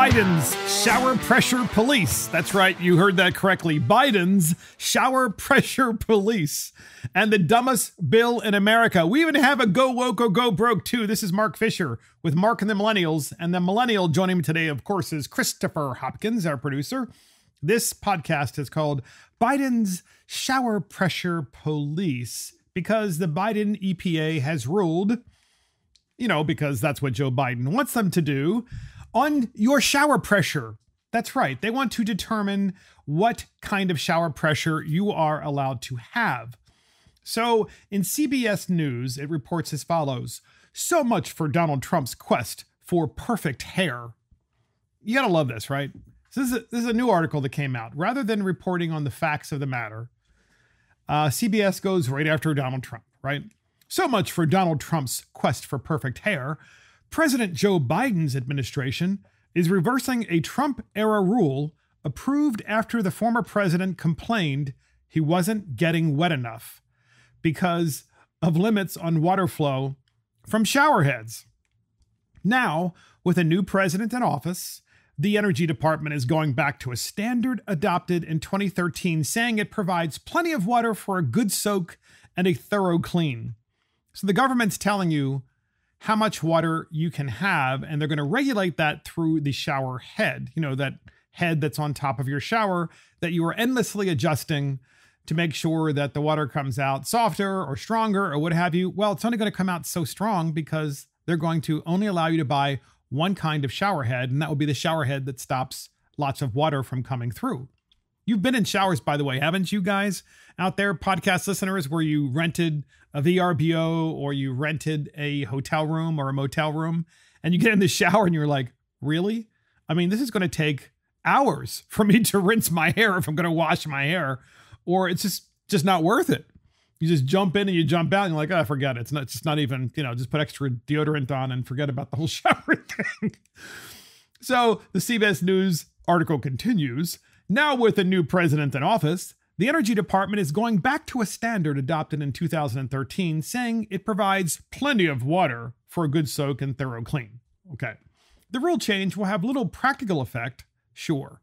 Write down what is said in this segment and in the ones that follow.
Biden's shower pressure police. That's right, you heard that correctly. Biden's shower pressure police. And the dumbest bill in America. We even have a go woke or go broke too. This is Mark Fisher with Mark and the Millennials. And the millennial joining me today, of course, is Christopher Hopkins, our producer. This podcast is called Biden's Shower Pressure Police because the Biden EPA has ruled, because that's what Joe Biden wants them to do, on your shower pressure. That's right. They want to determine what kind of shower pressure you are allowed to have. So in CBS News, it reports as follows. So much for Donald Trump's quest for perfect hair. You gotta love this, right? So this is a new article that came out. Rather than reporting on the facts of the matter, CBS goes right after Donald Trump, right? So much for Donald Trump's quest for perfect hair. President Joe Biden's administration is reversing a Trump-era rule approved after the former president complained he wasn't getting wet enough because of limits on water flow from shower heads. Now, with a new president in office, the Energy Department is going back to a standard adopted in 2013, saying it provides plenty of water for a good soak and a thorough clean. So the government's telling you how much water you can have, and they're going to regulate that through the shower head. That head that's on top of your shower that you are endlessly adjusting to make sure that the water comes out softer or stronger or what have you. Well, it's only going to come out so strong because they're going to only allow you to buy one kind of shower head, and that will be the shower head that stops lots of water from coming through. You've been in showers, by the way, haven't you guys out there, podcast listeners, where you rented a VRBO or you rented a hotel room or a motel room and you get in the shower and you're like, really? I mean, this is going to take hours for me to rinse my hair if I'm going to wash my hair, or it's just not worth it. You just jump in and you jump out and you're like, oh, forget it. It's just not even, just put extra deodorant on and forget about the whole shower thing. So the CBS News article continues. Now with a new president in office, the Energy Department is going back to a standard adopted in 2013, saying it provides plenty of water for a good soak and thorough clean. Okay. The rule change will have little practical effect, sure,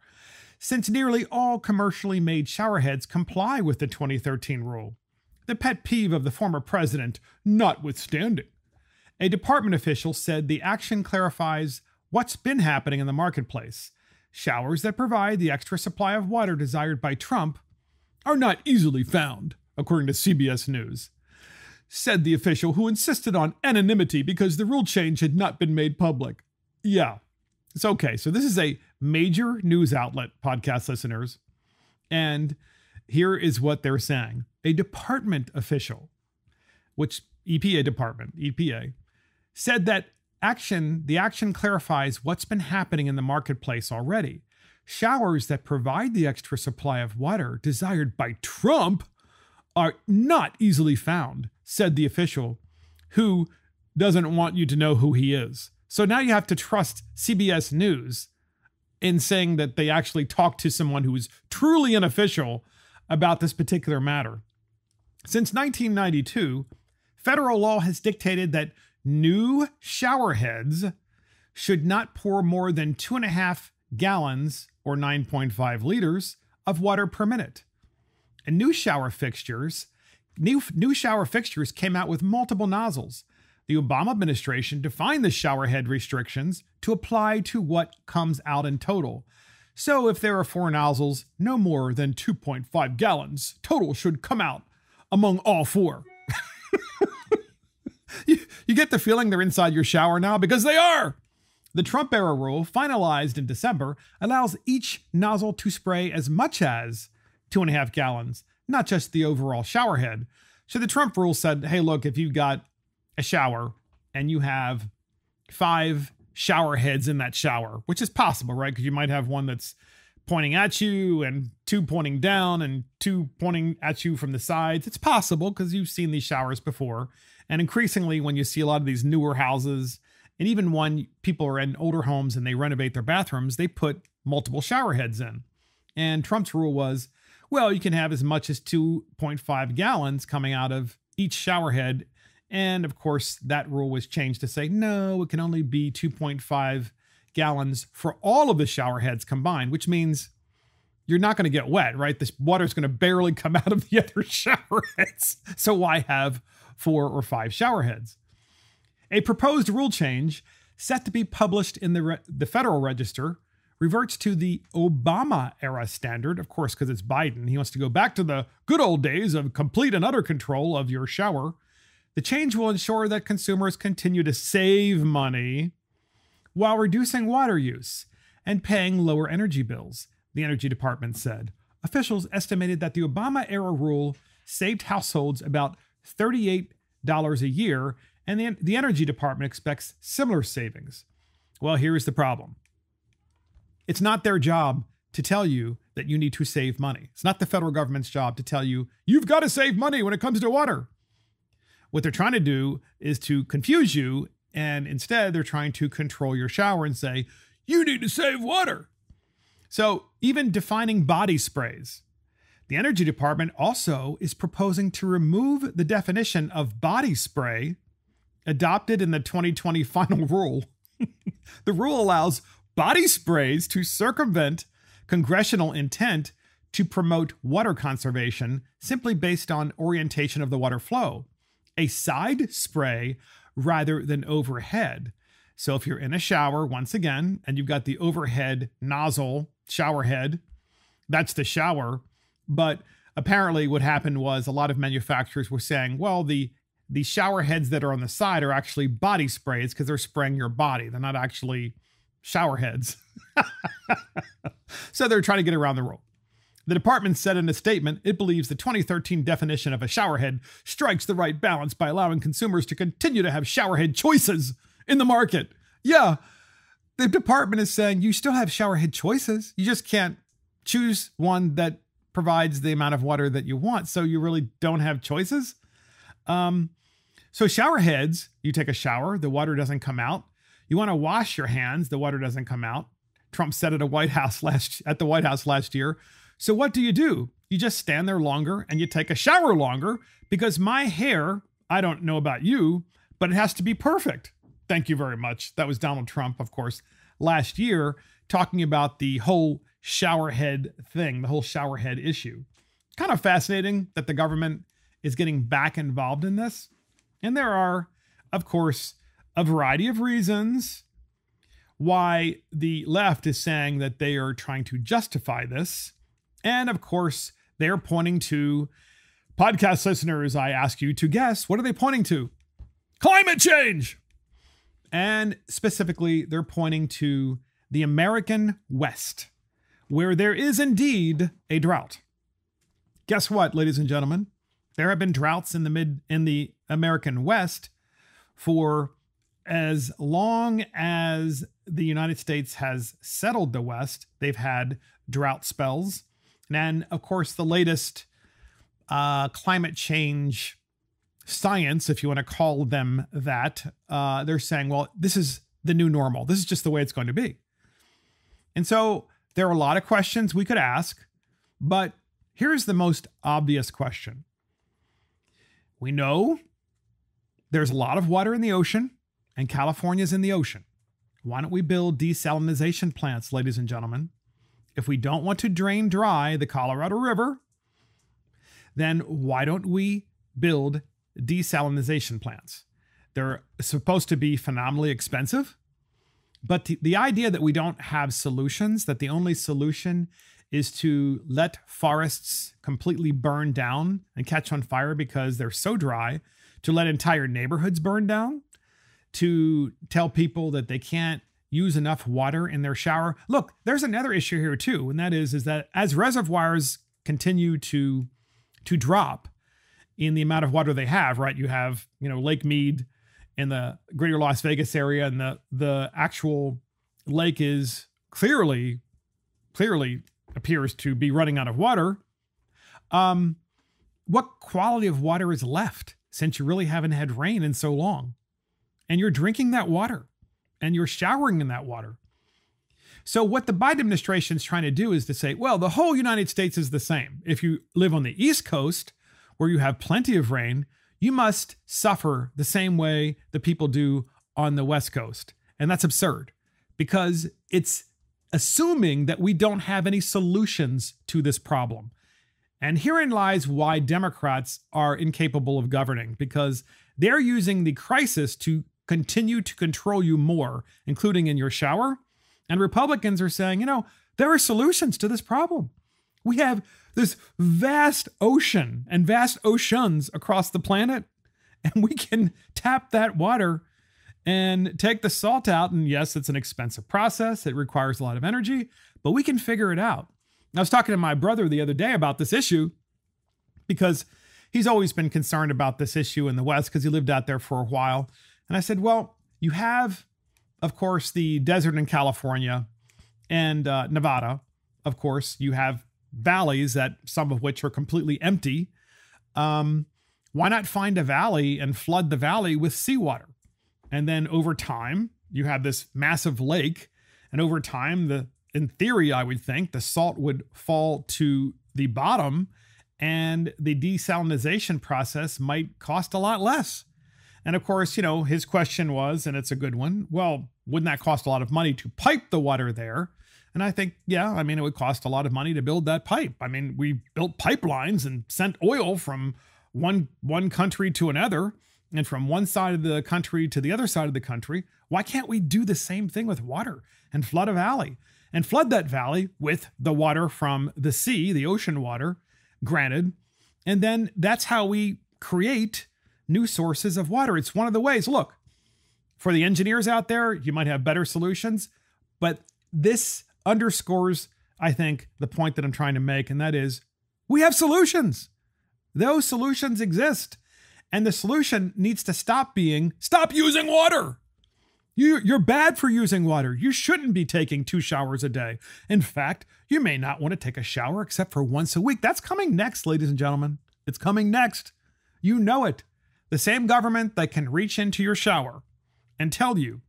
since nearly all commercially made shower heads comply with the 2013 rule. The pet peeve of the former president notwithstanding. A department official said the action clarifies what's been happening in the marketplace. Showers that provide the extra supply of water desired by Trump are not easily found, according to CBS News, said the official who insisted on anonymity because the rule change had not been made public. Yeah, it's okay. So this is a major news outlet, podcast listeners, and here is what they're saying. A department official, which EPA, said that the action clarifies what's been happening in the marketplace already. Showers that provide the extra supply of water desired by Trump are not easily found, said the official, who doesn't want you to know who he is. So now you have to trust CBS News in saying that they actually talked to someone who is truly an official about this particular matter. Since 1992, federal law has dictated that new shower heads should not pour more than 2.5 gallons or 9.5 liters of water per minute. And new shower fixtures came out with multiple nozzles. The Obama administration defined the shower head restrictions to apply to what comes out in total. So if there are 4 nozzles, no more than 2.5 gallons total should come out among all 4. You get the feeling they're inside your shower now because they are. The Trump-era rule, finalized in December, allows each nozzle to spray as much as 2.5 gallons, not just the overall shower head. So the Trump rule said, hey, look, if you've got a shower and you have 5 shower heads in that shower, which is possible, right? Because you might have one that's pointing at you and 2 pointing down and 2 pointing at you from the sides. It's possible because you've seen these showers before. And increasingly, when you see a lot of these newer houses, and even when people are in older homes and they renovate their bathrooms, they put multiple shower heads in. And Trump's rule was, well, you can have as much as 2.5 gallons coming out of each shower head. And of course, that rule was changed to say, no, it can only be 2.5 gallons for all of the shower heads combined, which means you're not going to get wet, right? This water is going to barely come out of the other shower heads. So why have 4 or 5 shower heads? A proposed rule change set to be published in the Federal Register reverts to the Obama-era standard, of course, because it's Biden. He wants to go back to the good old days of complete and utter control of your shower. The change will ensure that consumers continue to save money while reducing water use and paying lower energy bills, the Energy Department said. Officials estimated that the Obama-era rule saved households about $38 a year, and the Energy Department expects similar savings. Well, here's the problem. It's not their job to tell you that you need to save money. It's not the federal government's job to tell you, you've got to save money when it comes to water. What they're trying to do is to confuse you, and instead they're trying to control your shower and say, you need to save water. So even defining body sprays. The Energy Department also is proposing to remove the definition of body spray adopted in the 2020 final rule. The rule allows body sprays to circumvent congressional intent to promote water conservation simply based on orientation of the water flow. A side spray rather than overhead. So if you're in a shower, once again, and you've got the overhead nozzle, shower head, that's the shower. But apparently what happened was a lot of manufacturers were saying, well, the shower heads that are on the side are actually body sprays because they're spraying your body. They're not actually shower heads. So they're trying to get around the rule. The department said in a statement, it believes the 2013 definition of a showerhead strikes the right balance by allowing consumers to continue to have showerhead choices in the market. Yeah, the department is saying you still have showerhead choices. You just can't choose one that provides the amount of water that you want. So you really don't have choices. So shower heads, you take a shower, the water doesn't come out. You want to wash your hands, the water doesn't come out. Trump said at the White House last year. So what do? You just stand there longer and you take a shower longer because my hair, I don't know about you, but it has to be perfect. Thank you very much. That was Donald Trump, of course, last year talking about the whole shower head thing, the whole shower head issue. Kind of fascinating that the government is getting back involved in this. And there are, of course, a variety of reasons why the left is saying that they are trying to justify this. And of course, they're pointing to, podcast listeners, I ask you to guess, what are they pointing to? Climate change! And specifically, they're pointing to the American West, where there is indeed a drought. Guess what, ladies and gentlemen? There have been droughts in the American West for as long as the United States has settled the West. They've had drought spells. And of course, the latest climate change science, if you want to call them that, they're saying, well, this is the new normal. This is just the way it's going to be. And so there are a lot of questions we could ask, but here's the most obvious question. We know there's a lot of water in the ocean, and California's in the ocean. Why don't we build desalination plants, ladies and gentlemen? If we don't want to drain dry the Colorado River, then why don't we build desalination plants? They're supposed to be phenomenally expensive, but the idea that we don't have solutions, that the only solution is to let forests completely burn down and catch on fire because they're so dry, to let entire neighborhoods burn down, to tell people that they can't use enough water in their shower. Look, there's another issue here too, and that is that as reservoirs continue to drop in the amount of water they have, right? You have, Lake Mead in the greater Las Vegas area, and the actual lake is clearly appears to be running out of water. What quality of water is left since you really haven't had rain in so long? And you're drinking that water and you're showering in that water. So what the Biden administration is trying to do is to say, well, the whole United States is the same. If you live on the East Coast where you have plenty of rain, you must suffer the same way the people do on the West Coast. And that's absurd. because it's assuming that we don't have any solutions to this problem. And herein lies why Democrats are incapable of governing, because they're using the crisis to continue to control you more, including in your shower. And Republicans are saying, there are solutions to this problem. We have this vast ocean and vast oceans across the planet, and we can tap that water and take the salt out. And yes, it's an expensive process. It requires a lot of energy, but we can figure it out. I was talking to my brother the other day about this issue because he's always been concerned about this issue in the West because he lived out there for a while. And I said, well, you have, of course, the desert in California and Nevada. Of course, you have valleys that some of which are completely empty. Why not find a valley and flood the valley with seawater? And then over time, you have this massive lake. And over time, in theory, I would think the salt would fall to the bottom and the desalinization process might cost a lot less. And of course, his question was, and it's a good one, well, wouldn't that cost a lot of money to pipe the water there? And I think, yeah, it would cost a lot of money to build that pipe. We built pipelines and sent oil from one country to another and from one side of the country to the other side of the country. Why can't we do the same thing with water and flood a valley? And flood that valley with the water from the sea, the ocean water, granted. And then that's how we create new sources of water. It's one of the ways. Look, for the engineers out there, you might have better solutions, but this underscores, I think, the point that I'm trying to make, and that is we have solutions. Those solutions exist. And the solution needs to stop using water. You're bad for using water. You shouldn't be taking 2 showers a day. In fact, you may not want to take a shower except for once a week. That's coming next, ladies and gentlemen. It's coming next. You know it. The same government that can reach into your shower and tell you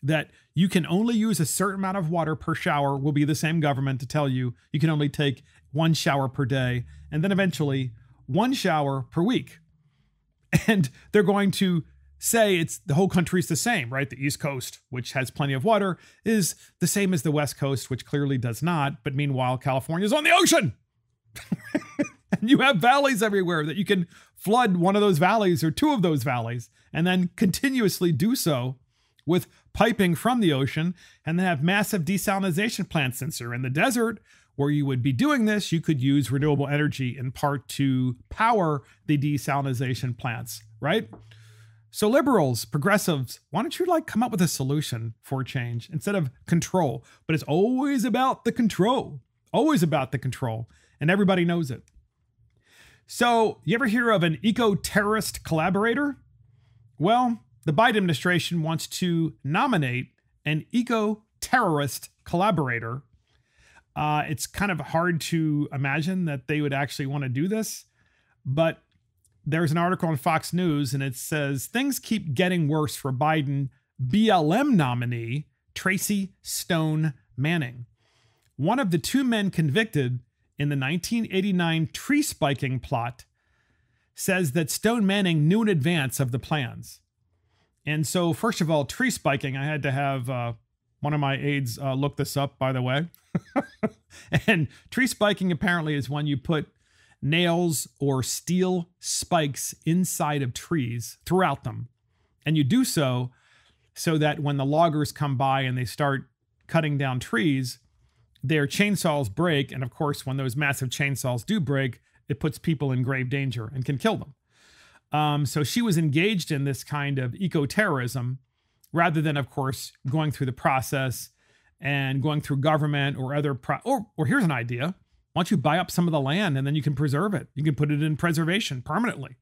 that you can only use a certain amount of water per shower will be the same government to tell you you can only take 1 shower per day and then eventually 1 shower per week. And they're going to say the whole country's the same, right? The East Coast, which has plenty of water, is the same as the West Coast, which clearly does not. But meanwhile, California's on the ocean. And you have valleys everywhere that you can flood one of those valleys or 2 of those valleys and then continuously do so with piping from the ocean and then have massive desalinization plants. Since you're in the desert where you would be doing this, you could use renewable energy in part to power the desalinization plants, right? So liberals, progressives, why don't you come up with a solution for change instead of control? But it's always about the control, always about the control. And everybody knows it. So you ever hear of an eco-terrorist collaborator? Well, the Biden administration wants to nominate an eco-terrorist collaborator. It's kind of hard to imagine that they would actually want to do this, but there's an article on Fox News and it says things keep getting worse for Biden BLM nominee Tracy Stone Manning. One of the 2 men convicted in the 1989 tree spiking plot says that Stone Manning knew in advance of the plans. And so, first of all, tree spiking, I had to have one of my aides look this up, by the way. And tree spiking apparently is when you put nails or steel spikes inside of trees throughout them. And you do so that when the loggers come by and they start cutting down trees, their chainsaws break. And of course, when those massive chainsaws do break, it puts people in grave danger and can kill them. So she was engaged in this kind of eco-terrorism rather than, of course, going through the process and going through government or other, or here's an idea. Why don't you buy up some of the land and then you can preserve it? You can put it in preservation permanently.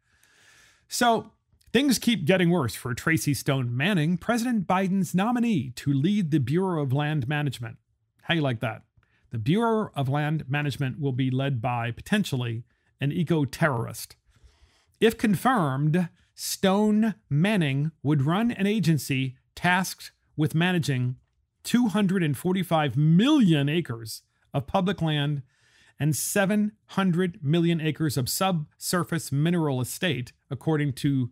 So things keep getting worse for Tracy Stone Manning, President Biden's nominee to lead the Bureau of Land Management. How you like that? The Bureau of Land Management will be led by, potentially, an eco-terrorist. If confirmed, Stone Manning would run an agency tasked with managing 245 million acres of public land and 700 million acres of subsurface mineral estate, according to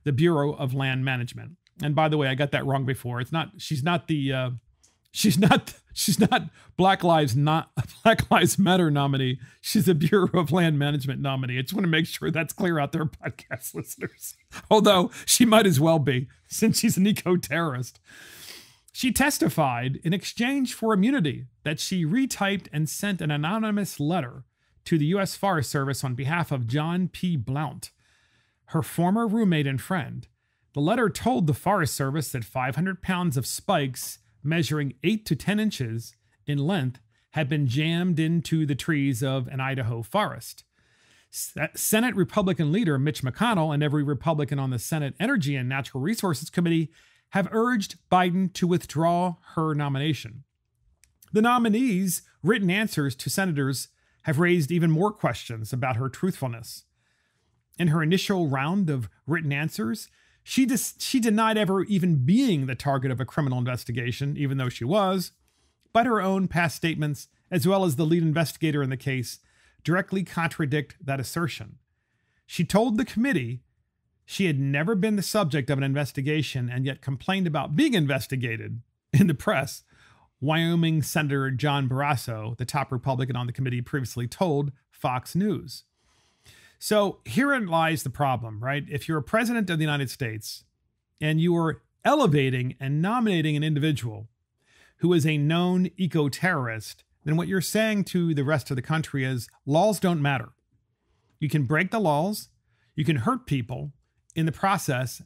the Bureau of Land Management. And by the way, I got that wrong before. She's not the She's not Black Lives Matter nominee. She's a Bureau of Land Management nominee. I just want to make sure that's clear out there, podcast listeners. Although she might as well be, since she's an eco-terrorist. She testified in exchange for immunity that she retyped and sent an anonymous letter to the U.S. Forest Service on behalf of John P. Blount, her former roommate and friend. The letter told the Forest Service that 500 pounds of spikes measuring 8 to 10 inches in length had been jammed into the trees of an Idaho forest. Senate Republican leader Mitch McConnell and every Republican on the Senate Energy and Natural Resources Committee have urged Biden to withdraw her nomination. The nominee's written answers to senators have raised even more questions about her truthfulness. In her initial round of written answers, she denied ever even being the target of a criminal investigation, even though she was, but her own past statements, as well as the lead investigator in the case, directly contradict that assertion. She told the committee she had never been the subject of an investigation and yet complained about being investigated in the press. Wyoming Senator John Barrasso, the top Republican on the committee, previously told Fox News. So herein lies the problem, right? If you're a president of the United States and you are elevating and nominating an individual who is a known eco-terrorist, then what you're saying to the rest of the country is laws don't matter. You can break the laws, you can hurt people in the process,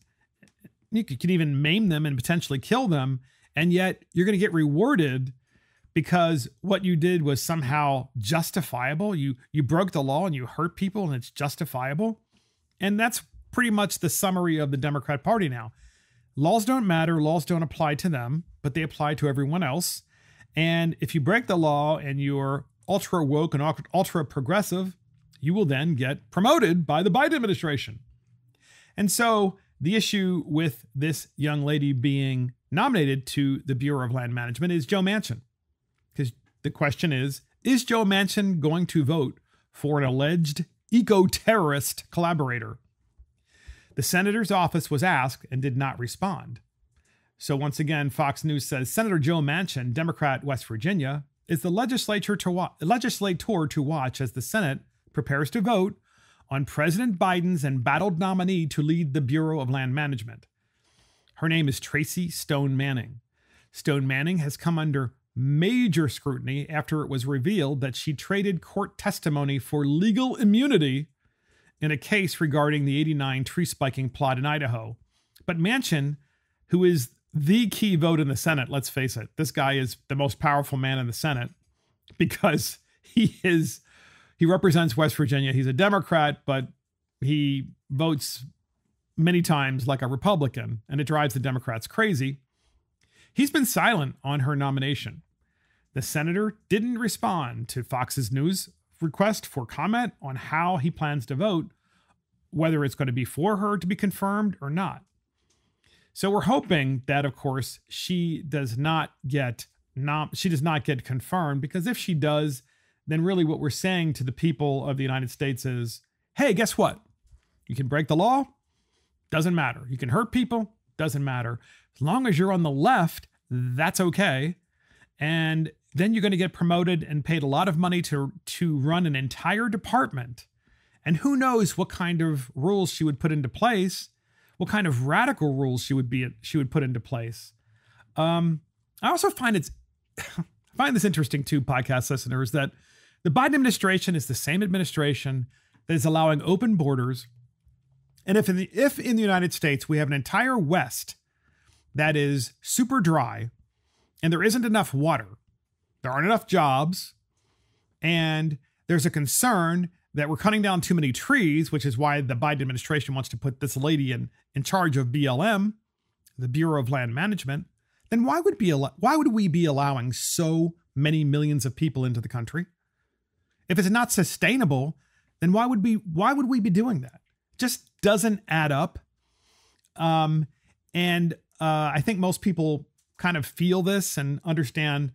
you can even maim them and potentially kill them, and yet you're going to get rewarded because what you did was somehow justifiable. You broke the law and you hurt people and it's justifiable. And that's pretty much the summary of the Democrat Party now. Laws don't matter. Laws don't apply to them, but they apply to everyone else. And if you break the law and you're ultra woke and ultra progressive, you will then get promoted by the Biden administration. And so the issue with this young lady being nominated to the Bureau of Land Management is Joe Manchin. Because the question is Joe Manchin going to vote for an alleged eco-terrorist collaborator? The senator's office was asked and did not respond. So once again, Fox News says Senator Joe Manchin, Democrat, West Virginia, is the legislator to watch as the Senate prepares to vote on President Biden's embattled nominee to lead the Bureau of Land Management. Her name is Tracy Stone Manning. Stone Manning has come under major scrutiny after it was revealed that she traded court testimony for legal immunity in a case regarding the 89 tree spiking plot in Idaho. But Manchin, who is the key vote in the Senate, let's face it, this guy is the most powerful man in the Senate because he represents West Virginia. He's a Democrat, but he votes many times like a Republican, and it drives the Democrats crazy. He's been silent on her nomination. The senator didn't respond to Fox's News request for comment on how he plans to vote, whether it's going to be for her to be confirmed or not. So we're hoping that, of course, she does not get confirmed, because if she does, then really what we're saying to the people of the United States is, hey, guess what? You can break the law, doesn't matter. You can hurt people, doesn't matter. As long as you're on the left, that's okay. And then you're going to get promoted and paid a lot of money to run an entire department. And who knows what kind of rules she would put into place, what kind of radical rules she would put into place. I also find this interesting too, podcast listeners, that the Biden administration is the same administration that is allowing open borders. And if in the United States we have an entire West that is super dry and there isn't enough water, there aren't enough jobs, and there's a concern that we're cutting down too many trees, which is why the Biden administration wants to put this lady in charge of BLM, the Bureau of Land Management, then why would we be allowing so many millions of people into the country? If it's not sustainable, then why would we be doing that? It just doesn't add up. I think most people kind of feel this and understand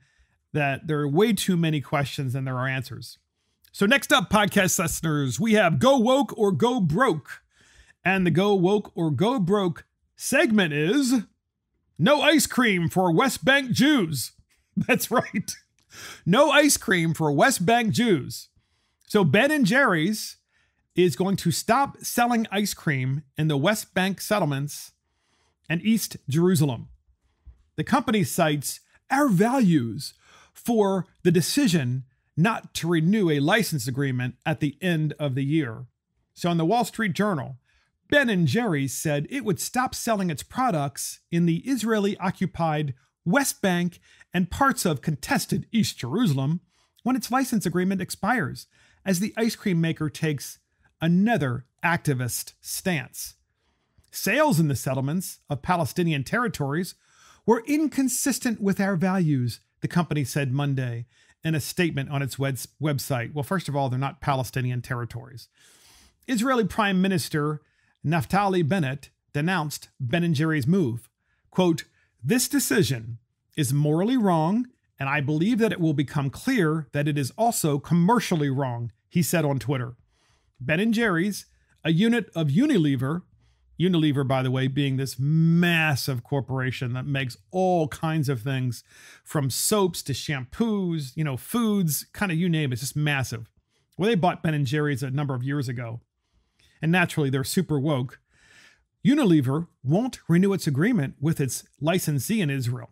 that there are way too many questions than there are answers. So next up, podcast listeners, we have Go Woke or Go Broke. And the Go Woke or Go Broke segment is no ice cream for West Bank Jews. That's right. No ice cream for West Bank Jews. So Ben & Jerry's is going to stop selling ice cream in the West Bank settlements and East Jerusalem. The company cites our values for the decision not to renew a license agreement at the end of the year. So in the Wall Street Journal, Ben & Jerry's said it would stop selling its products in the Israeli-occupied West Bank and parts of contested East Jerusalem when its license agreement expires, as the ice cream maker takes another activist stance. Sales in the settlements of Palestinian territories were inconsistent with our values, the company said Monday in a statement on its website. Well, first of all, they're not Palestinian territories. Israeli Prime Minister Naftali Bennett denounced Ben & Jerry's move. Quote, "This decision is morally wrong, and I believe that it will become clear that it is also commercially wrong," he said on Twitter. Ben & Jerry's, a unit of Unilever, by the way, being this massive corporation that makes all kinds of things from soaps to shampoos, foods, kind of you name it, it's just massive. Well, they bought Ben & Jerry's a number of years ago. And naturally, they're super woke. Unilever won't renew its agreement with its licensee in Israel,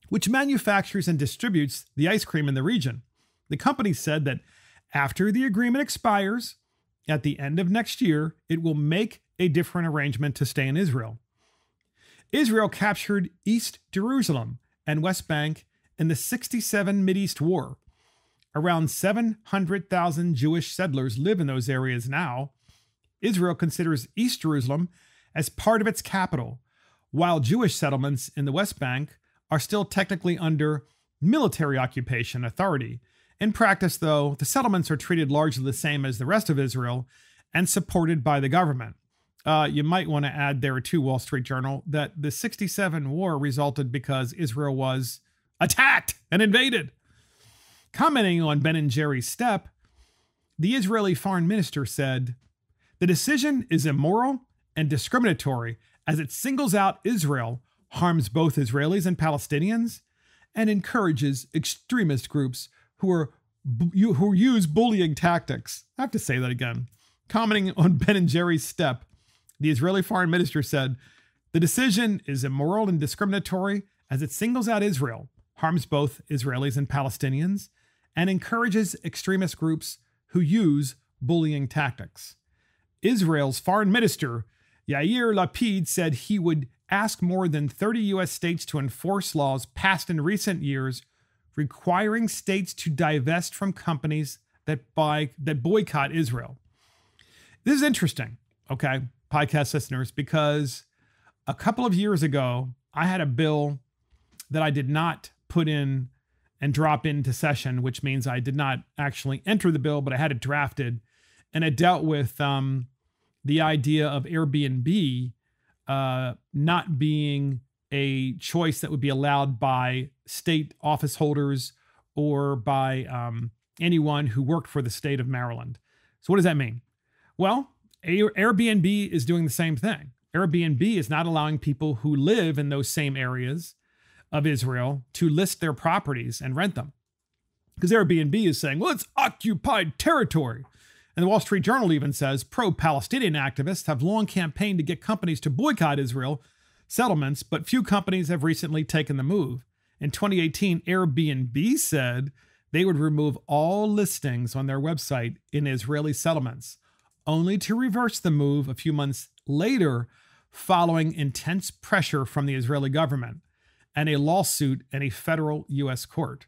which manufactures and distributes the ice cream in the region. The company said that after the agreement expires at the end of next year, it will make a different arrangement to stay in Israel. Israel captured East Jerusalem and West Bank in the '67 Mideast War. Around 700,000 Jewish settlers live in those areas now. Israel considers East Jerusalem as part of its capital, while Jewish settlements in the West Bank are still technically under military occupation authority. In practice, though, the settlements are treated largely the same as the rest of Israel and supported by the government. You might want to add there to Wall Street Journal that the '67 war resulted because Israel was attacked and invaded. Commenting on Ben & Jerry's step, the Israeli foreign minister said, "The decision is immoral and discriminatory as it singles out Israel, harms both Israelis and Palestinians, and encourages extremist groups who use bullying tactics." I have to say that again. Commenting on Ben & Jerry's step, the Israeli foreign minister said, "The decision is immoral and discriminatory as it singles out Israel, harms both Israelis and Palestinians, and encourages extremist groups who use bullying tactics." Israel's foreign minister, Yair Lapid, said he would ask more than 30 U.S. states to enforce laws passed in recent years requiring states to divest from companies that boycott Israel. This is interesting, okay, podcast listeners, because a couple of years ago, I had a bill that I did not put in and drop into session, which means I did not actually enter the bill, but I had it drafted, and it dealt with the idea of Airbnb not being a choice that would be allowed by state office holders or by anyone who worked for the state of Maryland. So what does that mean? Well, Airbnb is doing the same thing. Airbnb is not allowing people who live in those same areas of Israel to list their properties and rent them. Because Airbnb is saying, well, it's occupied territory. And the Wall Street Journal even says pro-Palestinian activists have long campaigned to get companies to boycott Israel settlements, but few companies have recently taken the move. In 2018, Airbnb said they would remove all listings on their website in Israeli settlements, only to reverse the move a few months later following intense pressure from the Israeli government and a lawsuit in a federal U.S. court.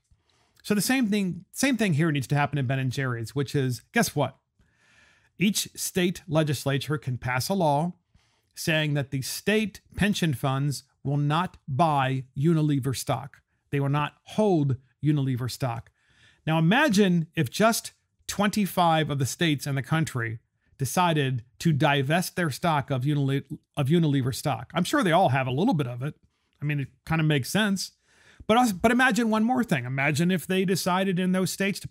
So the same thing here needs to happen in Ben & Jerry's, which is, guess what? Each state legislature can pass a law saying that the state pension funds will not buy Unilever stock. They will not hold Unilever stock. Now imagine if just 25 of the states in the country decided to divest their stock of Unilever stock. I'm sure they all have a little bit of it. I mean, it kind of makes sense. But imagine one more thing. Imagine if they decided in those states to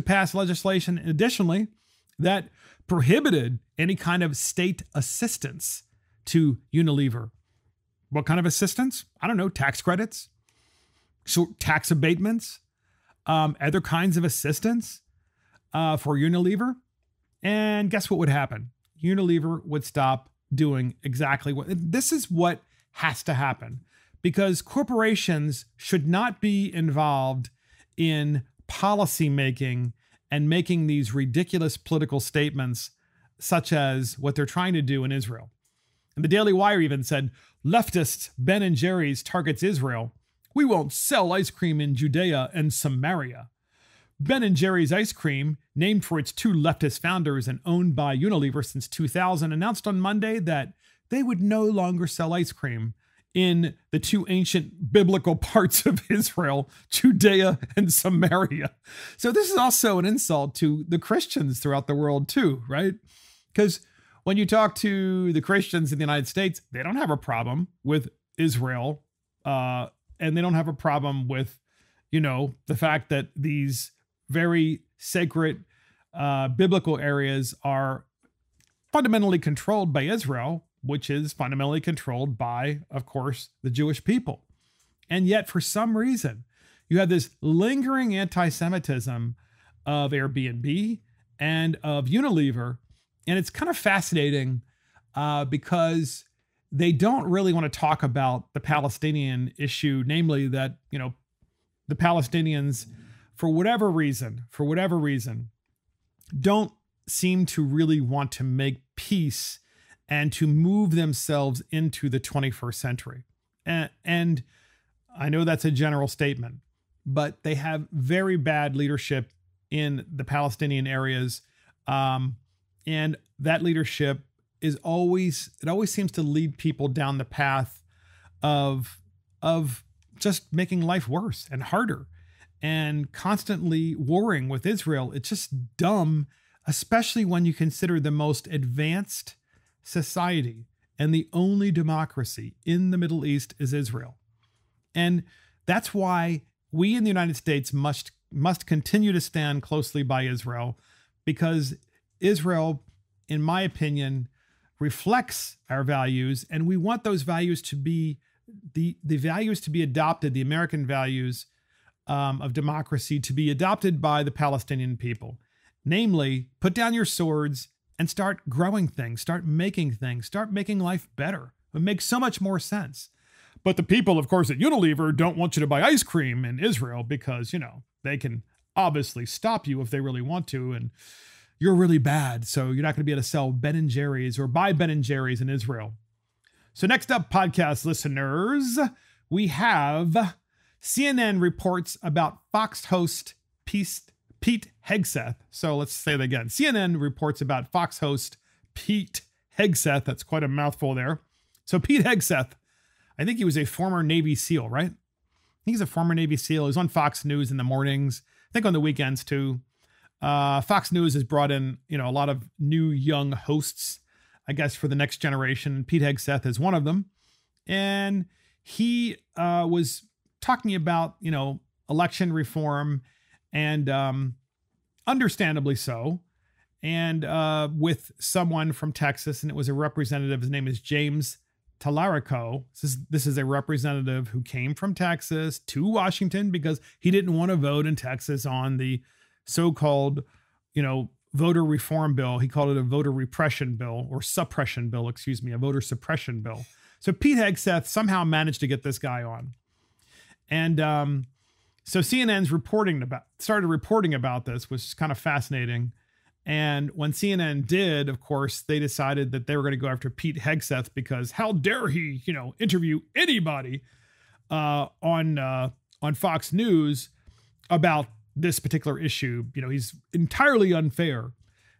pass legislation additionally that prohibited any kind of state assistance to Unilever. What kind of assistance? I don't know, tax credits, So tax abatements, other kinds of assistance for Unilever. And guess what would happen? Unilever would stop doing exactly what, this is what has to happen, because corporations should not be involved in policy making and making these ridiculous political statements such as what they're trying to do in Israel. And the Daily Wire even said, leftist Ben & Jerry's targets Israel. We won't sell ice cream in Judea and Samaria. Ben & Jerry's ice cream, named for its two leftist founders and owned by Unilever since 2000, announced on Monday that they would no longer sell ice cream in the two ancient biblical parts of Israel, Judea and Samaria. So this is also an insult to the Christians throughout the world too, right? Because when you talk to the Christians in the United States, they don't have a problem with Israel, and they don't have a problem with, the fact that these very sacred biblical areas are fundamentally controlled by Israel, which is fundamentally controlled by, of course, the Jewish people. And yet, for some reason, you have this lingering anti-Semitism of Airbnb and of Unilever. And it's kind of fascinating because they don't really want to talk about the Palestinian issue, namely that, the Palestinians, for whatever reason, don't seem to really want to make peace and to move themselves into the 21st century. And I know that's a general statement, but they have very bad leadership in the Palestinian areas. And that leadership always seems to lead people down the path of just making life worse and harder and constantly warring with Israel. It's just dumb, especially when you consider the most advanced society and the only democracy in the Middle East is Israel. And that's why we in the United States must continue to stand closely by Israel, because Israel, in my opinion, reflects our values, and we want those values to be the values to be adopted, the American values of democracy to be adopted by the Palestinian people. Namely, put down your swords and start growing things, start making life better. It makes so much more sense. But the people, of course, at Unilever don't want you to buy ice cream in Israel because, they can obviously stop you if they really want to, and you're really bad, so you're not going to be able to sell Ben & Jerry's or buy Ben & Jerry's in Israel. So next up, podcast listeners, we have CNN reports about Fox host Pete Hegseth. So let's say that again. CNN reports about Fox host Pete Hegseth. That's quite a mouthful there. So Pete Hegseth, I think he was a former Navy SEAL, right? I think he's a former Navy SEAL. He was on Fox News in the mornings. I think on the weekends too. Fox News has brought in, a lot of new young hosts, I guess, for the next generation. Pete Hegseth is one of them. And he was talking about, election reform, and understandably so, and with someone from Texas, and it was a representative. His name is James Talarico. This is a representative who came from Texas to Washington because he didn't want to vote in Texas on the so-called, voter reform bill. He called it a voter repression bill, or suppression bill, a voter suppression bill. So Pete Hegseth somehow managed to get this guy on. And so CNN's started reporting about this, which is kind of fascinating. And when CNN did, of course, they decided that they were going to go after Pete Hegseth because how dare he, interview anybody on Fox News about this particular issue. He's entirely unfair.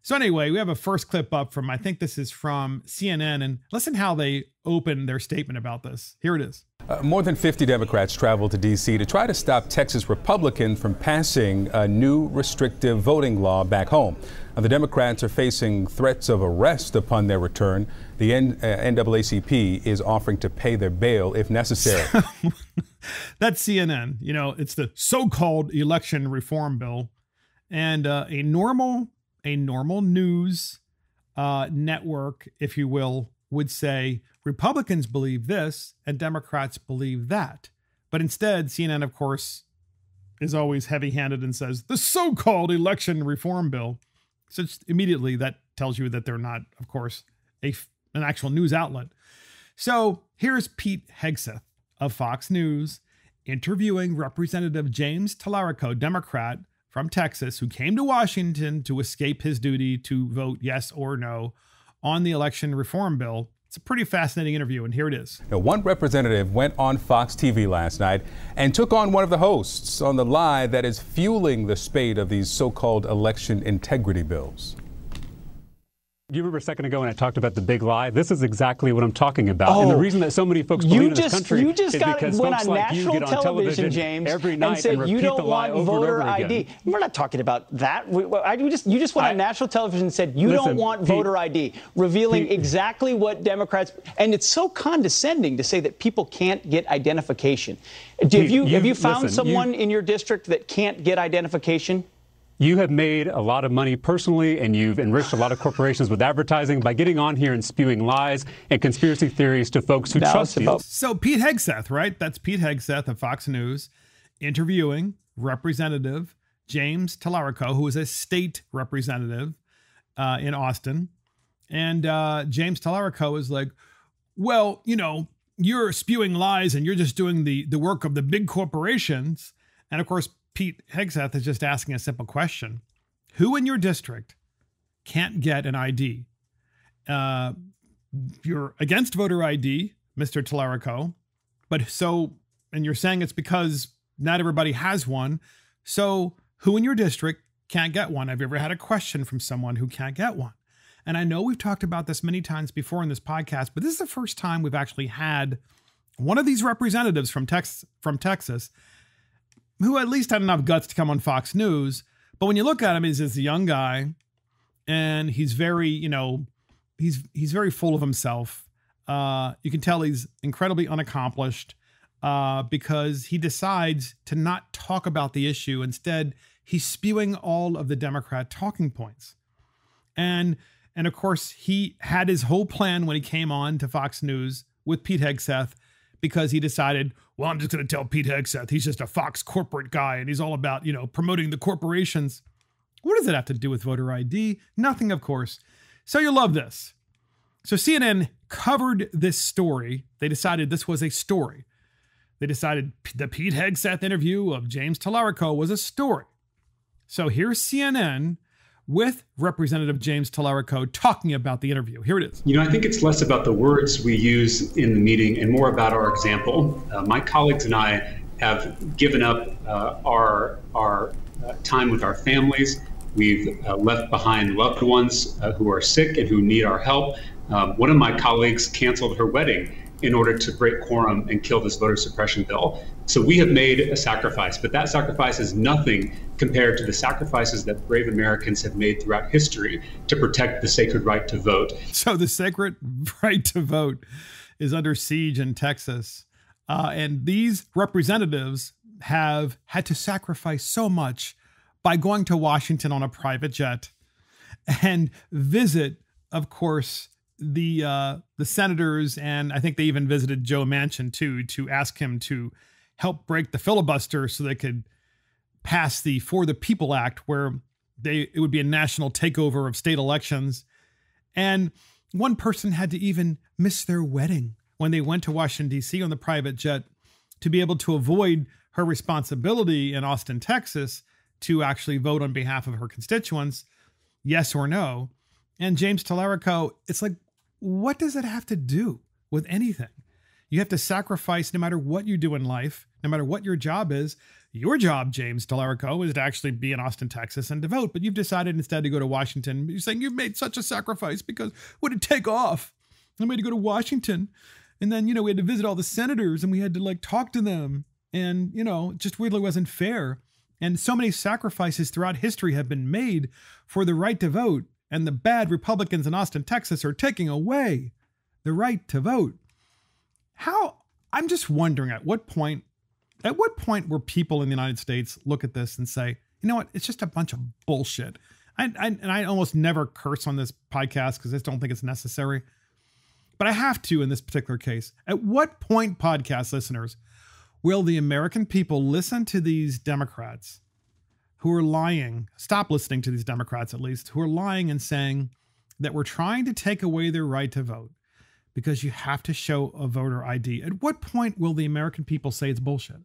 So anyway, we have a first clip up from, I think this is from CNN, and listen how they open their statement about this. Here it is. More than 50 Democrats traveled to D.C. to try to stop Texas Republicans from passing a new restrictive voting law back home. The Democrats are facing threats of arrest upon their return. The NAACP is offering to pay their bail if necessary. That's CNN. It's the so-called election reform bill, and a normal news network, if you will, would say Republicans believe this and Democrats believe that. But instead, CNN, of course, is always heavy-handed and says, the so-called election reform bill. So immediately that tells you that they're not, of course, an actual news outlet. So here's Pete Hegseth of Fox News interviewing Representative James Tallarico, Democrat from Texas, who came to Washington to escape his duty to vote yes or no on the election reform bill. It's a pretty fascinating interview, and here it is. Now, one representative went on Fox TV last night and took on one of the hosts on the lie that is fueling the spate of these so-called election integrity bills. You remember a second ago when I talked about the big lie? This is exactly what I'm talking about. And the reason that so many folks believe in this country is because folks like you get on television, James, every night and repeat the lie over and over again. We're not talking about that. You just went on national television and said you don't want voter ID, revealing exactly what Democrats. And it's so condescending to say that people can't get identification. Have you found someone in your district that can't get identification? You have made a lot of money personally, and you've enriched a lot of corporations with advertising by getting on here and spewing lies and conspiracy theories to folks who trust you. So Pete Hegseth, right? That's Pete Hegseth of Fox News interviewing Representative James Tallarico, who is a state representative in Austin. And James Tallarico is like, well, you know, you're spewing lies and you're just doing the work of the big corporations. And of course, Pete Hegseth is just asking a simple question. Who in your district can't get an ID? You're against voter ID, Mr. Tallarico, and you're saying it's because not everybody has one. So who in your district can't get one? Have you ever had a question from someone who can't get one? And I know we've talked about this many times before in this podcast, but this is the first time we've actually had one of these representatives from Texas who at least had enough guts to come on Fox News. But when you look at him, he's a young guy, and he's very, he's very full of himself. You can tell he's incredibly unaccomplished because he decides to not talk about the issue. Instead, he's spewing all of the Democrat talking points. And of course, he had his whole plan when he came on to Fox News with Pete Hegseth, because he decided, well, I'm just going to tell Pete Hegseth he's just a Fox corporate guy and he's all about, promoting the corporations. What does it have to do with voter ID? Nothing, of course. So you'll love this. So CNN covered this story. They decided this was a story. They decided the Pete Hegseth interview of James Tallarico was a story. So here's CNN with Representative James Tallarico talking about the interview. Here it is. I think it's less about the words we use in the meeting and more about our example. My colleagues and I have given up our time with our families. We've left behind loved ones who are sick and who need our help. One of my colleagues canceled her wedding in order to break quorum and kill this voter suppression bill. So we have made a sacrifice, but that sacrifice is nothing compared to the sacrifices that brave Americans have made throughout history to protect the sacred right to vote. So the sacred right to vote is under siege in Texas. And these representatives have had to sacrifice so much by going to Washington on a private jet and visit, of course, the senators, and I think they even visited Joe Manchin too, to ask him to help break the filibuster so they could pass the For the People Act, where it would be a national takeover of state elections. And one person had to even miss their wedding when they went to Washington, D.C. on the private jet to be able to avoid her responsibility in Austin, Texas, to actually vote on behalf of her constituents, yes or no. And James Tallarico, it's like, what does it have to do with anything? You have to sacrifice no matter what you do in life, no matter what your job is. Your job, James Tallarico, is to actually be in Austin, Texas and to vote. But you've decided instead to go to Washington. You're saying you've made such a sacrifice because when it take off, I made to go to Washington. And then, we had to visit all the senators and we had to talk to them. And, it just really wasn't fair. And so many sacrifices throughout history have been made for the right to vote. And the bad Republicans in Austin, Texas are taking away the right to vote. I'm just wondering at what point will people in the United States look at this and say, you know what, it's just a bunch of bullshit. And I almost never curse on this podcast because I just don't think it's necessary. But I have to in this particular case. At what point, podcast listeners, will the American people listen to these Democrats who are lying, stop listening to these Democrats at least, who are lying and saying that we're trying to take away their right to vote because you have to show a voter ID? At what point will the American people say it's bullshit?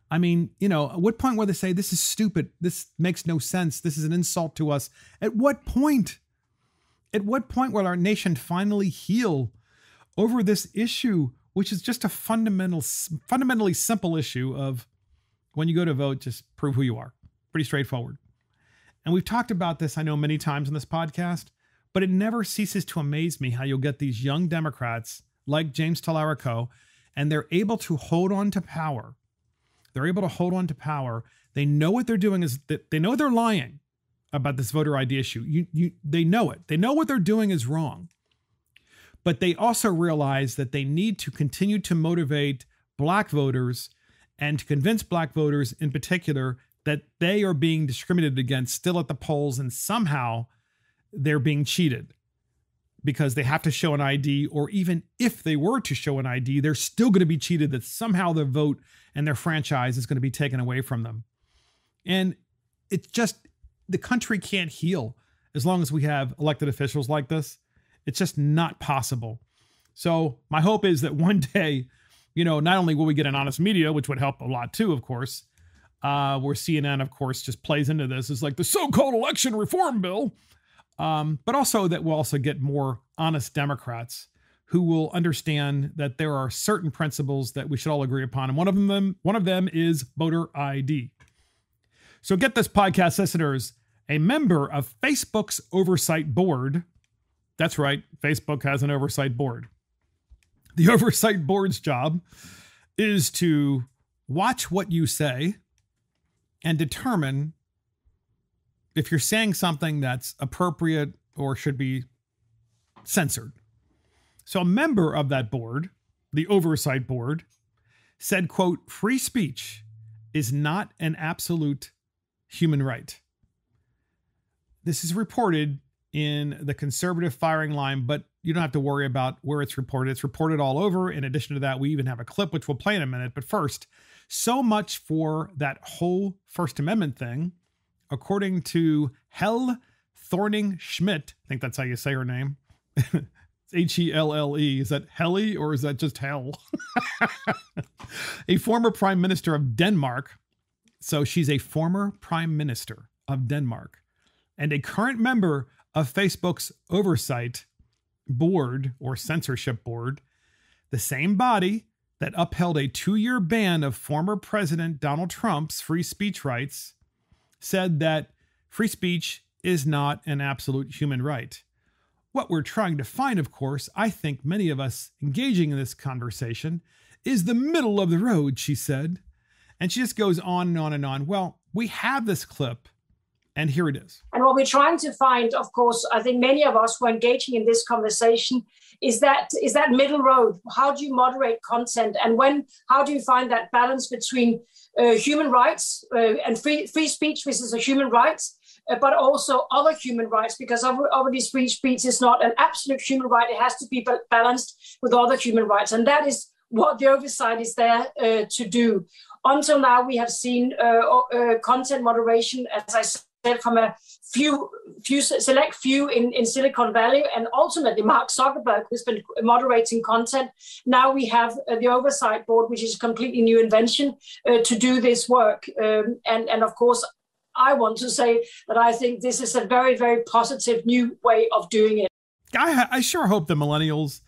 I mean, you know, at what point will they say this is stupid? This makes no sense. This is an insult to us. At what point? At what point will our nation finally heal over this issue, which is just a fundamentally simple issue of when you go to vote, just prove who you are. Pretty straightforward. And we've talked about this, I know, many times in this podcast, but it never ceases to amaze me how you'll get these young Democrats like James Tallarico, and they're able to hold on to power. They're able to hold on to power. They know what they're doing is that they know they're lying about this voter ID issue. They know it. They know what they're doing is wrong. But they also realize that they need to continue to motivate black voters and to convince black voters in particular that they are being discriminated against still at the polls, and somehow they're being cheated because they have to show an ID, or even if they were to show an ID, they're still going to be cheated, that somehow their vote and their franchise is going to be taken away from them. And it's just, the country can't heal as long as we have elected officials like this. It's just not possible. So my hope is that one day, you know, not only will we get an honest media, which would help a lot too, of course, where CNN, of course, just plays into this as like the so-called election reform bill, but also that we'll also get more honest Democrats who will understand that there are certain principles that we should all agree upon. And one of them is voter ID. So get this, podcast listeners, a member of Facebook's oversight board. That's right. Facebook has an oversight board. The oversight board's job is to watch what you say and determine if you're saying something that's appropriate or should be censored. So a member of that board, the oversight board, said, quote, "Free speech is not an absolute human right." This is reported in the conservative firing line, but you don't have to worry about where it's reported. It's reported all over. In addition to that, we even have a clip, which we'll play in a minute. But first, so much for that whole First Amendment thing. According to Helle Thorning-Schmidt, I think that's how you say her name. H-E-L-L-E. Is that Helly or is that just hell? A former prime minister of Denmark. So she's a former prime minister of Denmark and a current member of Facebook's oversight board or censorship board, the same body that upheld a 2-year ban of former President Donald Trump's free speech rights, said that free speech is not an absolute human right. What we're trying to find, of course, I think many of us engaging in this conversation, is the middle of the road, she said. And she just goes on and on and on. Well, we have this clip, and here it is. And what we're trying to find, of course, I think many of us who are engaging in this conversation, is that middle road. How do you moderate content? And how do you find that balance between human rights and free speech, which is a human right, but also other human rights, because obviously free speech is not an absolute human right. It has to be balanced with other human rights. And that is what the oversight is there to do. Until now, we have seen content moderation, as I said, from a select few in Silicon Valley, and ultimately Mark Zuckerberg, who's been moderating content. Now we have the oversight board, which is a completely new invention to do this work. And of course, I want to say that I think this is a very, very positive new way of doing it. I sure hope the millennials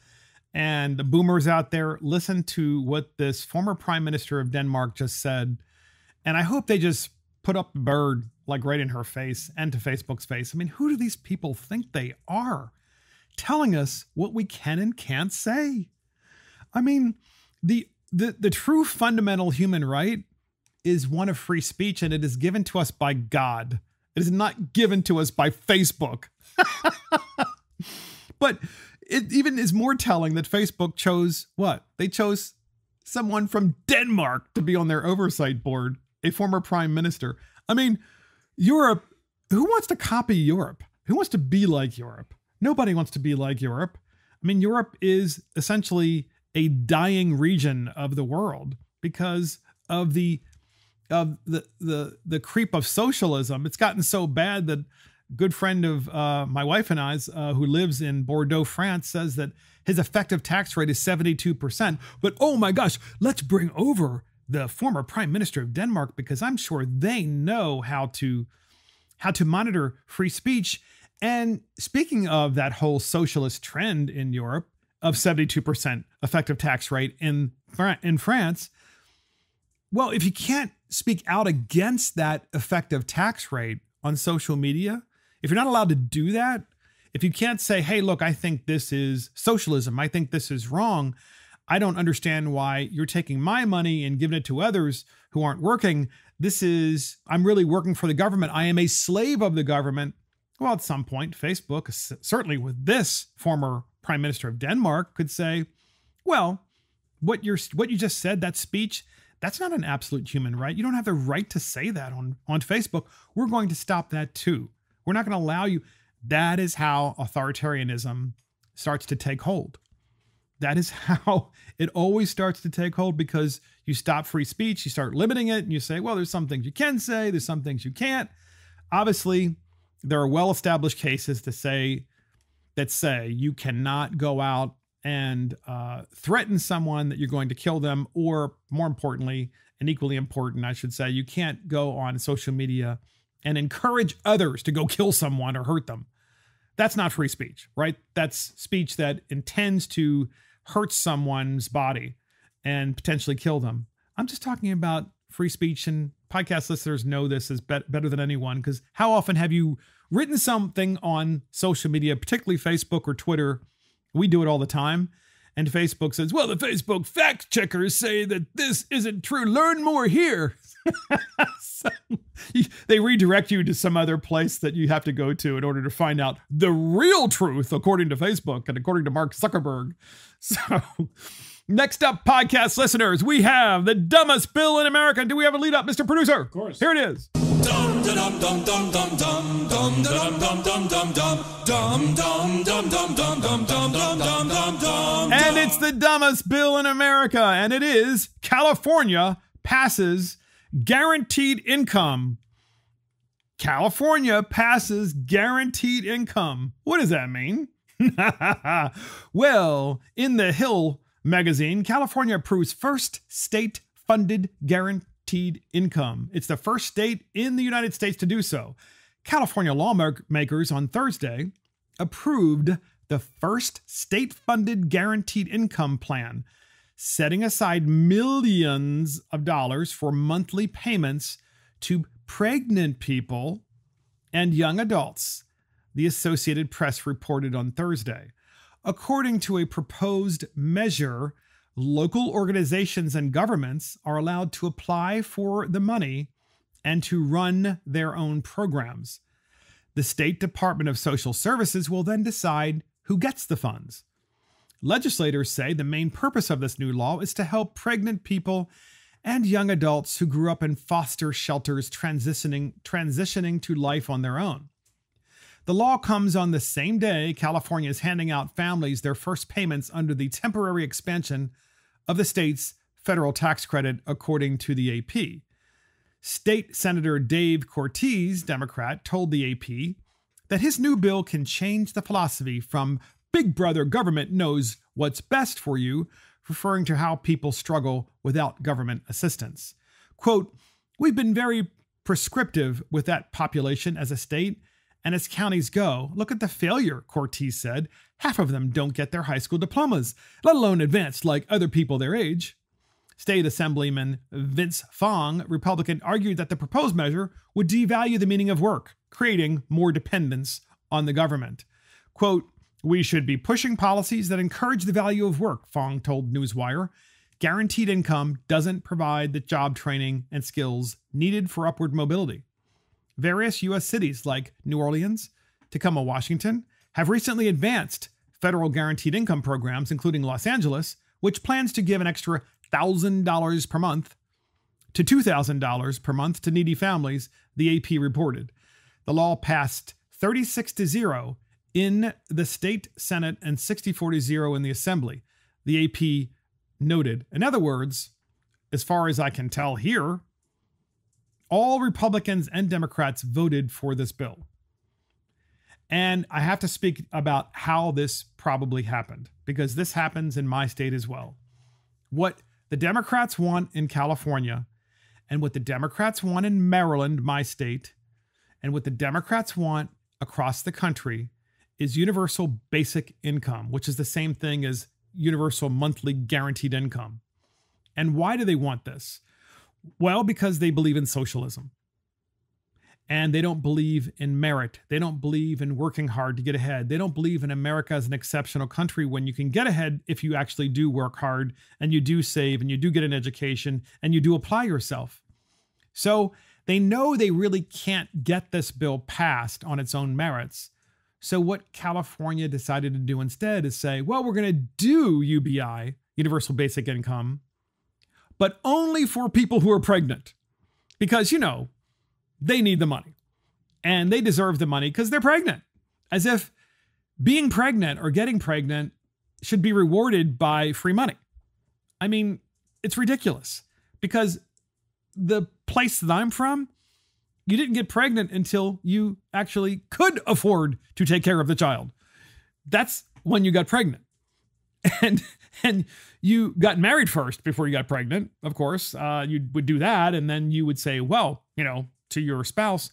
and the boomers out there listen to what this former prime minister of Denmark just said. And I hope they just put up the bird like right in her face and to Facebook's face. I mean, who do these people think they are, telling us what we can and can't say? I mean, the true fundamental human right is one of free speech, and it is given to us by God. It is not given to us by Facebook. But it even is more telling that Facebook chose what? They chose someone from Denmark to be on their oversight board, a former prime minister. I mean, Europe, who wants to copy Europe? Who wants to be like Europe? Nobody wants to be like Europe. I mean, Europe is essentially a dying region of the world. because of the creep of socialism. It's gotten so bad that a good friend of my wife and I's who lives in Bordeaux, France, says that his effective tax rate is 72%. But oh my gosh, let's bring over the former Prime Minister of Denmark, because I'm sure they know how to monitor free speech. And speaking of that whole socialist trend in Europe of 72% effective tax rate in France, well, if you can't speak out against that effective tax rate on social media, if you're not allowed to do that, if you can't say, hey, look, I think this is socialism, I think this is wrong, I don't understand why you're taking my money and giving it to others who aren't working. I'm really working for the government. I am a slave of the government. Well, at some point, Facebook, certainly with this former Prime Minister of Denmark, could say, well, what you just said, that speech, that's not an absolute human right. You don't have the right to say that on Facebook. We're going to stop that too. We're not going to allow you. That is how authoritarianism starts to take hold. That is how it always starts to take hold, because you stop free speech, you start limiting it, and you say, well, there's some things you can say, there's some things you can't. Obviously, there are well-established cases that say you cannot go out and threaten someone that you're going to kill them, or more importantly, and equally important, I should say, you can't go on social media and encourage others to go kill someone or hurt them. That's not free speech, right? That's speech that intends to hurt someone's body and potentially kill them. I'm just talking about free speech, and podcast listeners know this is better than anyone, because how often have you written something on social media, particularly Facebook or Twitter? We do it all the time. And Facebook says, well, the Facebook fact checkers say that this isn't true. Learn more here. So they redirect you to some other place that you have to go to in order to find out the real truth, according to Facebook and according to Mark Zuckerberg. So next up, podcast listeners, we have the dumbest bill in America. Do we have a lead up, Mr. Producer? Of course. Here it is. And it's the dumbest bill in America, and it is California passes guaranteed income. California passes guaranteed income. What does that mean? Well, in the Hill magazine, California approves first state-funded guaranteed income. It's the first state in the United States to do so. California lawmakers on Thursday approved the first state-funded guaranteed income plan, setting aside millions of dollars for monthly payments to pregnant people and young adults, the Associated Press reported on Thursday. According to a proposed measure, local organizations and governments are allowed to apply for the money and to run their own programs. The State Department of Social Services will then decide who gets the funds. Legislators say the main purpose of this new law is to help pregnant people and young adults who grew up in foster shelters transitioning to life on their own. The law comes on the same day California is handing out families their first payments under the temporary expansion of the state's federal tax credit, according to the AP. State Senator Dave Cortez, Democrat, told the AP that his new bill can change the philosophy from Big Brother government knows what's best for you, referring to how people struggle without government assistance. Quote, we've been very prescriptive with that population as a state, and as counties go, look at the failure, Cortez said. Half of them don't get their high school diplomas, let alone advanced like other people their age. State Assemblyman Vince Fong, Republican, argued that the proposed measure would devalue the meaning of work, creating more dependence on the government. Quote, we should be pushing policies that encourage the value of work, Fong told Newswire. Guaranteed income doesn't provide the job training and skills needed for upward mobility. Various U.S. cities like New Orleans, Tacoma, Washington, have recently advanced federal guaranteed income programs, including Los Angeles, which plans to give an extra $1,000 per month to $2,000 per month to needy families, the AP reported. The law passed 36-0 in the state Senate and 60-40 in the Assembly, the AP noted. In other words, as far as I can tell here, all Republicans and Democrats voted for this bill. And I have to speak about how this probably happened, because this happens in my state as well. What the Democrats want in California, and what the Democrats want in Maryland, my state, and what the Democrats want across the country is universal basic income, which is the same thing as universal monthly guaranteed income. And why do they want this? Well, because they believe in socialism. And they don't believe in merit. They don't believe in working hard to get ahead. They don't believe in America as an exceptional country when you can get ahead if you actually do work hard and you do save and you do get an education and you do apply yourself. So they know they really can't get this bill passed on its own merits. So what California decided to do instead is say, well, we're going to do UBI, Universal Basic Income, but only for people who are pregnant. Because, you know, they need the money and they deserve the money because they're pregnant. As if being pregnant or getting pregnant should be rewarded by free money. I mean, it's ridiculous, because the place that I'm from, you didn't get pregnant until you actually could afford to take care of the child. That's when you got pregnant. And you got married first before you got pregnant, of course. You would do that, and then you would say, well, you know, to your spouse,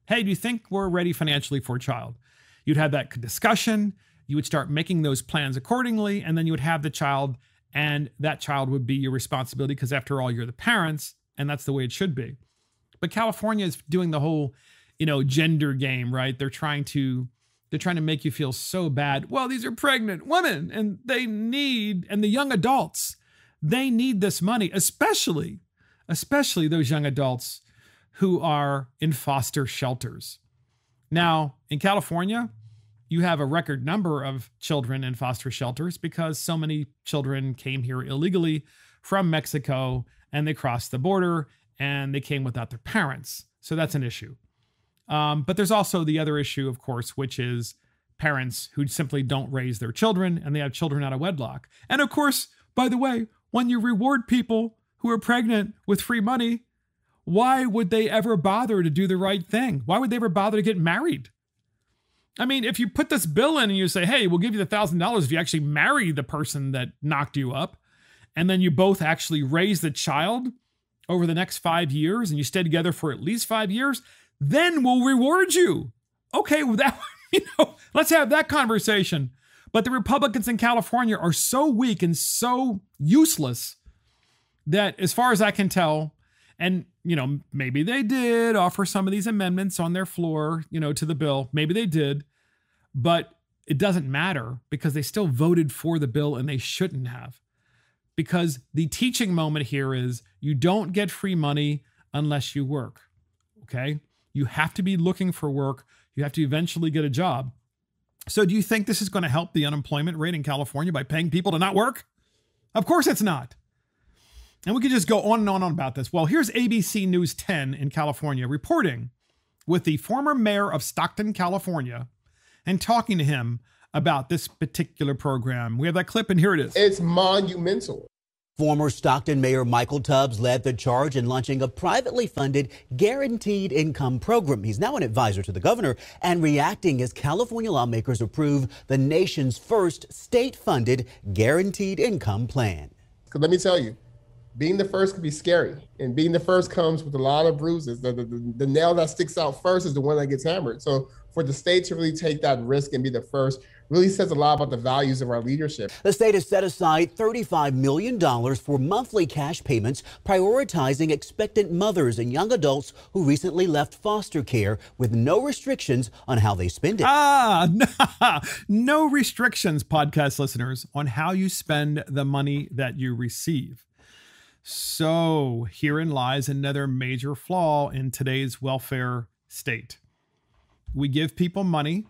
hey, do you think we're ready financially for a child? You'd have that discussion. You would start making those plans accordingly, and then you would have the child, and that child would be your responsibility because, after all, you're the parents, and that's the way it should be. But California is doing the whole, you know, gender game, right? They're trying to make you feel so bad. Well, these are pregnant women, and and the young adults, they need this money, especially those young adults who are in foster shelters. Now, in California, you have a record number of children in foster shelters because so many children came here illegally from Mexico, and they crossed the border and they came without their parents. So that's an issue. But there's also the other issue, of course, which is parents who simply don't raise their children and they have children out of wedlock. And of course, by the way, when you reward people who are pregnant with free money, why would they ever bother to do the right thing? Why would they ever bother to get married? I mean, if you put this bill in and you say, hey, we'll give you the $1,000 if you actually marry the person that knocked you up, and then you both actually raise the child over the next 5 years and you stay together for at least 5 years, then we'll reward you. Okay, well, let's have that conversation. But the Republicans in California are so weak and so useless that, as far as I can tell, and, you know, maybe they did offer some of these amendments on their floor, you know, to the bill. Maybe they did, but it doesn't matter because they still voted for the bill and they shouldn't have. Because the teaching moment here is you don't get free money unless you work, okay? You have to be looking for work. You have to eventually get a job. So do you think this is going to help the unemployment rate in California by paying people to not work? Of course it's not. And we could just go on and on about this. Well, here's ABC News 10 in California reporting with the former mayor of Stockton, California, and talking to him about this particular program. We have that clip, and here it is. It's monumental. Former Stockton Mayor Michael Tubbs led the charge in launching a privately funded guaranteed income program. He's now an advisor to the governor and reacting as California lawmakers approve the nation's first state-funded guaranteed income plan. Because let me tell you, being the first can be scary, and being the first comes with a lot of bruises. The nail that sticks out first is the one that gets hammered. So for the state to really take that risk and be the first really says a lot about the values of our leadership. The state has set aside $35 million for monthly cash payments, prioritizing expectant mothers and young adults who recently left foster care with no restrictions on how they spend it. No restrictions, podcast listeners, on how you spend the money that you receive. So herein lies another major flaw in today's welfare state. We give people money.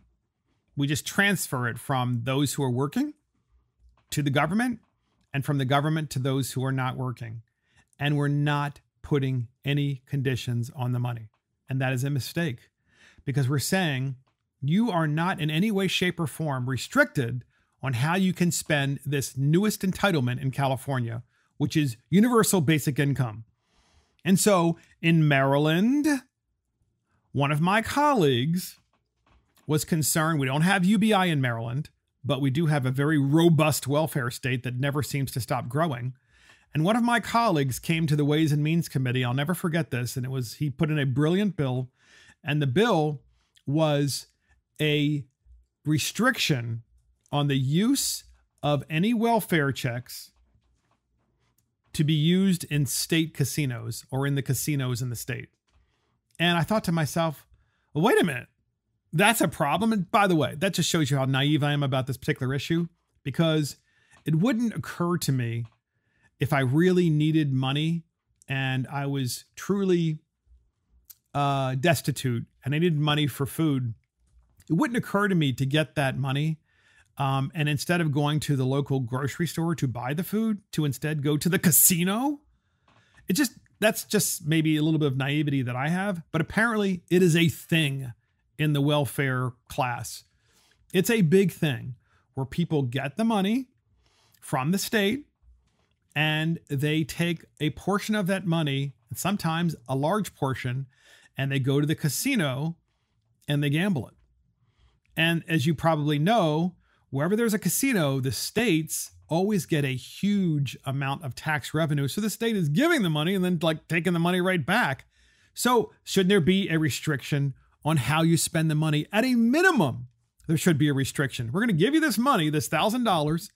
We just transfer it from those who are working to the government and from the government to those who are not working. And we're not putting any conditions on the money. And that is a mistake because we're saying you are not in any way, shape, or form restricted on how you can spend this newest entitlement in California, which is universal basic income. And so in Maryland, one of my colleagues was concerned. We don't have UBI in Maryland, but we do have a very robust welfare state that never seems to stop growing. And one of my colleagues came to the Ways and Means Committee. I'll never forget this. And he put in a brilliant bill. And the bill was a restriction on the use of any welfare checks to be used in state casinos or in the casinos in the state. And I thought to myself, well, wait a minute, that's a problem. And by the way, that just shows you how naive I am about this particular issue, because it wouldn't occur to me if I really needed money and I was truly destitute and I needed money for food, it wouldn't occur to me to get that money. And instead of going to the local grocery store to buy the food, to instead go to the casino. That's just maybe a little bit of naivety that I have, but apparently it is a thing in the welfare class. It's a big thing where people get the money from the state and they take a portion of that money, and sometimes a large portion, and they go to the casino and they gamble it. And as you probably know, wherever there's a casino, the states always get a huge amount of tax revenue. So the state is giving the money and then taking the money right back. So shouldn't there be a restriction on how you spend the money? At a minimum, there should be a restriction. We're going to give you this money, this $1,000.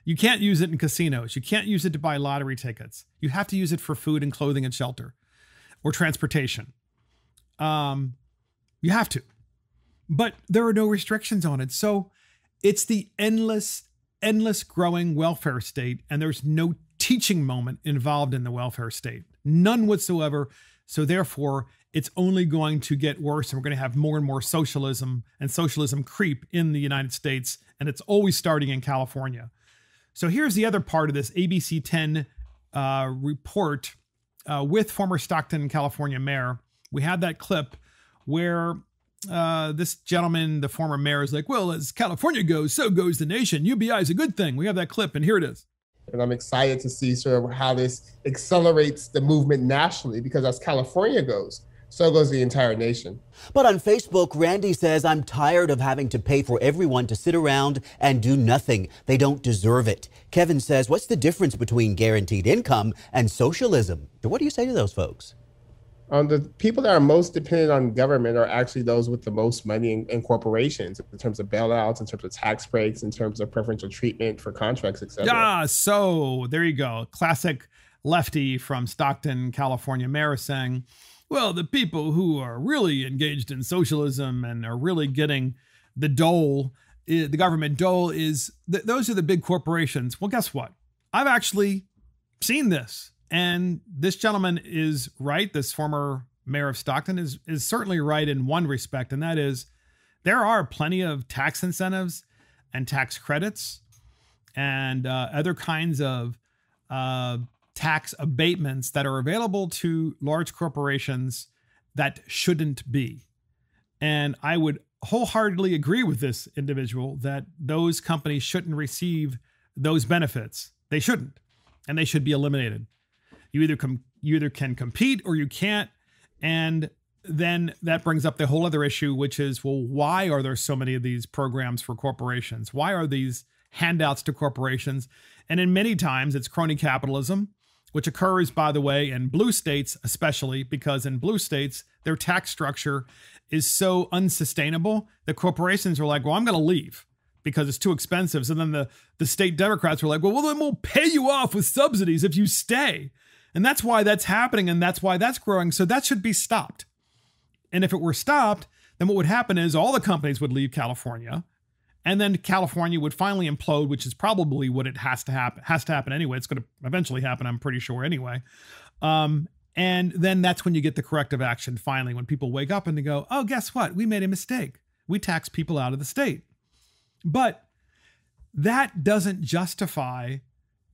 You can't use it in casinos. You can't use it to buy lottery tickets. You have to use it for food and clothing and shelter or transportation. You have to. But there are no restrictions on it. So it's the endless growing welfare state, and there's no teaching moment involved in the welfare state. None whatsoever. So therefore, it's only going to get worse, and we're going to have more and more socialism and socialism creep in the United States, and it's always starting in California. So here's the other part of this ABC 10 report with former Stockton, California mayor. We had that clip where this gentleman, the former mayor, is like, well, as California goes, so goes the nation. UBI is a good thing. We have that clip, and here it is. And I'm excited to see sort of how this accelerates the movement nationally, because as California goes, so goes the entire nation. But on Facebook, Randy says, I'm tired of having to pay for everyone to sit around and do nothing. They don't deserve it. Kevin says, what's the difference between guaranteed income and socialism? What do you say to those folks? The people that are most dependent on government are actually those with the most money in corporations, in terms of bailouts, in terms of tax breaks, in terms of preferential treatment for contracts, et cetera. Yeah, so there you go. Classic lefty from Stockton, California mayor saying, well, the people who are really engaged in socialism and are really getting the dole, the government dole, those are the big corporations. Well, guess what? I've actually seen this. And this gentleman is right. This former mayor of Stockton is certainly right in one respect, and that is there are plenty of tax incentives and tax credits and other kinds of tax abatements that are available to large corporations that shouldn't be. And I would wholeheartedly agree with this individual that those companies shouldn't receive those benefits. They shouldn't, and they should be eliminated. You either can compete or you can't. And then that brings up the whole other issue, which is, well, why are there so many of these programs for corporations? Why are these handouts to corporations? And in many times it's crony capitalism, which occurs, by the way, in blue states, especially because in blue states, their tax structure is so unsustainable that corporations are like, well, I'm going to leave because it's too expensive. So then the state Democrats were like, well, then we'll pay you off with subsidies if you stay. And that's why that's happening, and that's why that's growing. So that should be stopped. And if it were stopped, then what would happen is all the companies would leave California, and then California would finally implode, which is probably what it has to happen anyway. It's going to eventually happen, I'm pretty sure anyway. And then that's when you get the corrective action finally, when people wake up and they go, oh, guess what? We made a mistake. We taxed people out of the state. But that doesn't justify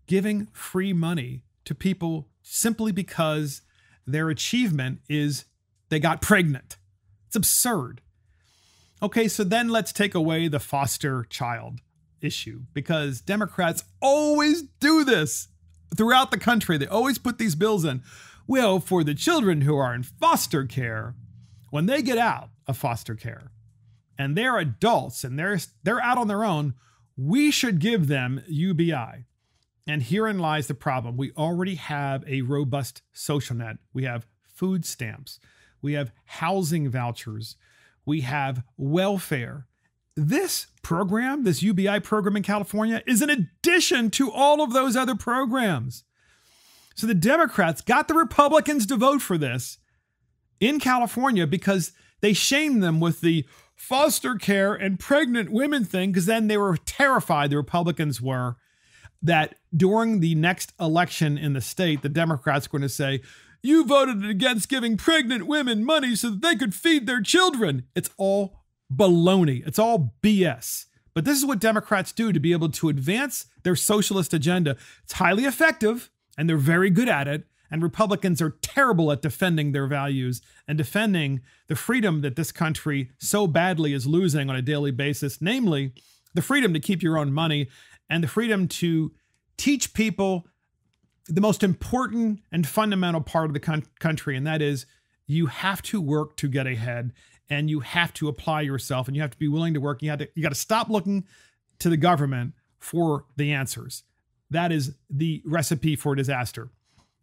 giving free money to people simply because their achievement is they got pregnant. It's absurd. Okay, so then let's take away the foster child issue, because Democrats always do this. throughout the country. They always put these bills in. Well, for the children who are in foster care, when they get out of foster care and they're adults and they're out on their own, we should give them UBI. And herein lies the problem. We already have a robust social net. We have food stamps. We have housing vouchers. We have welfare. This program, this UBI program in California, is in addition to all of those other programs. So the Democrats got the Republicans to vote for this in California because they shamed them with the foster care and pregnant women thing, because then they were terrified, the Republicans were, that during the next election in the state, the Democrats were going to say, you voted against giving pregnant women money so that they could feed their children. It's all baloney. It's all BS. But this is what Democrats do to be able to advance their socialist agenda. It's highly effective, and they're very good at it. And Republicans are terrible at defending their values and defending the freedom that this country so badly is losing on a daily basis, namely the freedom to keep your own money and the freedom to teach people the most important and fundamental part of the country, and that is you have to work to get ahead, and you have to apply yourself, and you have to be willing to work. You got to stop looking to the government for the answers. That is the recipe for disaster.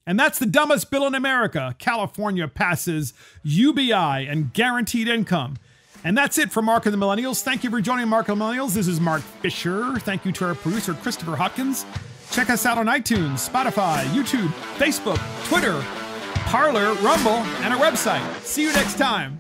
And that's the dumbest bill in America. California passes UBI and guaranteed income. And that's it for Mark and the Millennials. Thank you for joining Mark and the Millennials. This is Mark Fisher. Thank you to our producer, Christopher Hopkins. Check us out on iTunes, Spotify, YouTube, Facebook, Twitter, Parler, Rumble, and our website. See you next time.